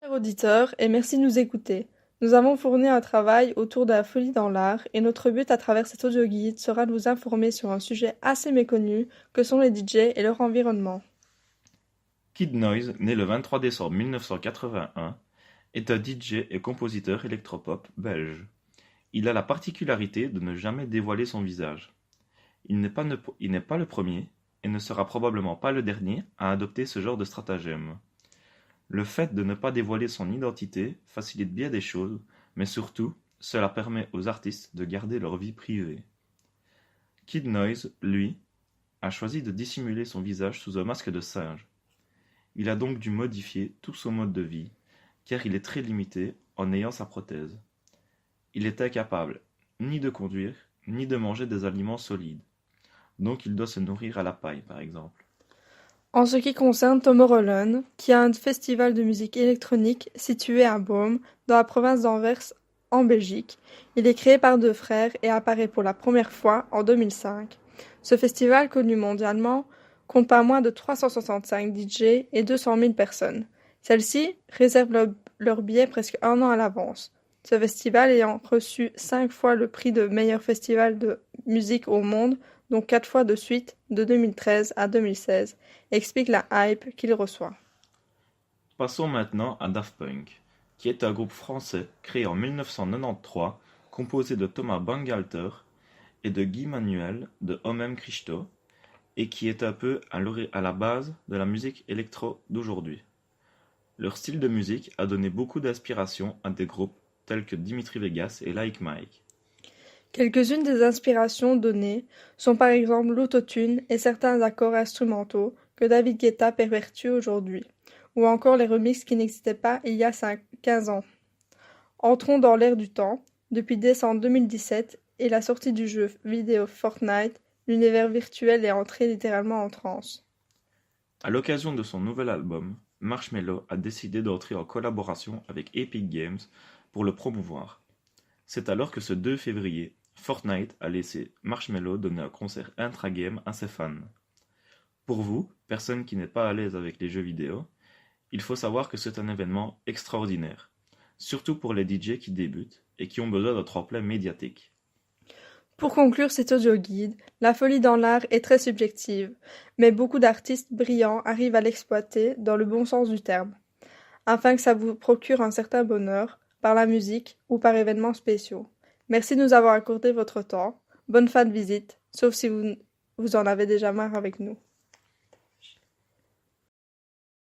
Chers auditeurs, et merci de nous écouter. Nous avons fourni un travail autour de la folie dans l'art et notre but à travers cet audio-guide sera de vous informer sur un sujet assez méconnu que sont les DJ et leur environnement. Kid Noise, né le 23 décembre 1981, est un DJ et compositeur électropop belge. Il a la particularité de ne jamais dévoiler son visage. Il n'est pas le premier et ne sera probablement pas le dernier à adopter ce genre de stratagème. Le fait de ne pas dévoiler son identité facilite bien des choses, mais surtout, cela permet aux artistes de garder leur vie privée. Kid Noise, lui, a choisi de dissimuler son visage sous un masque de singe. Il a donc dû modifier tout son mode de vie, car il est très limité en ayant sa prothèse. Il est incapable ni de conduire, ni de manger des aliments solides. Donc il doit se nourrir à la paille, par exemple. En ce qui concerne Tomorrowland, qui est un festival de musique électronique situé à Boom, dans la province d'Anvers, en Belgique, il est créé par deux frères et apparaît pour la première fois en 2005. Ce festival, connu mondialement, compte pas moins de 365 DJ et 200 000 personnes. Celles-ci réservent leurs billets presque un an à l'avance. Ce festival ayant reçu 5 fois le prix de meilleur festival de musique au monde, dont 4 fois de suite, de 2013 à 2016, explique la hype qu'il reçoit. Passons maintenant à Daft Punk, qui est un groupe français créé en 1993, composé de Thomas Bangalter et de Guy Manuel de Homem Christo, et qui est un peu à la base de la musique électro d'aujourd'hui. Leur style de musique a donné beaucoup d'inspiration à des groupes tels que Dimitri Vegas et Like Mike. Quelques-unes des inspirations données sont par exemple l'autotune et certains accords instrumentaux que David Guetta perpétue aujourd'hui, ou encore les remixes qui n'existaient pas il y a 15 ans. Entrons dans l'ère du temps. Depuis décembre 2017 et la sortie du jeu vidéo Fortnite, l'univers virtuel est entré littéralement en transe. À l'occasion de son nouvel album, Marshmello a décidé d'entrer en collaboration avec Epic Games pour le promouvoir. C'est alors que ce 2 février, Fortnite a laissé Marshmello donner un concert intra-game à ses fans. Pour vous, personne qui n'est pas à l'aise avec les jeux vidéo, il faut savoir que c'est un événement extraordinaire, surtout pour les DJ qui débutent et qui ont besoin d'un tremplin médiatique. Pour conclure cet audio-guide, la folie dans l'art est très subjective, mais beaucoup d'artistes brillants arrivent à l'exploiter dans le bon sens du terme, afin que ça vous procure un certain bonheur, par la musique ou par événements spéciaux. Merci de nous avoir accordé votre temps. Bonne fin de visite, sauf si vous en avez déjà marre avec nous.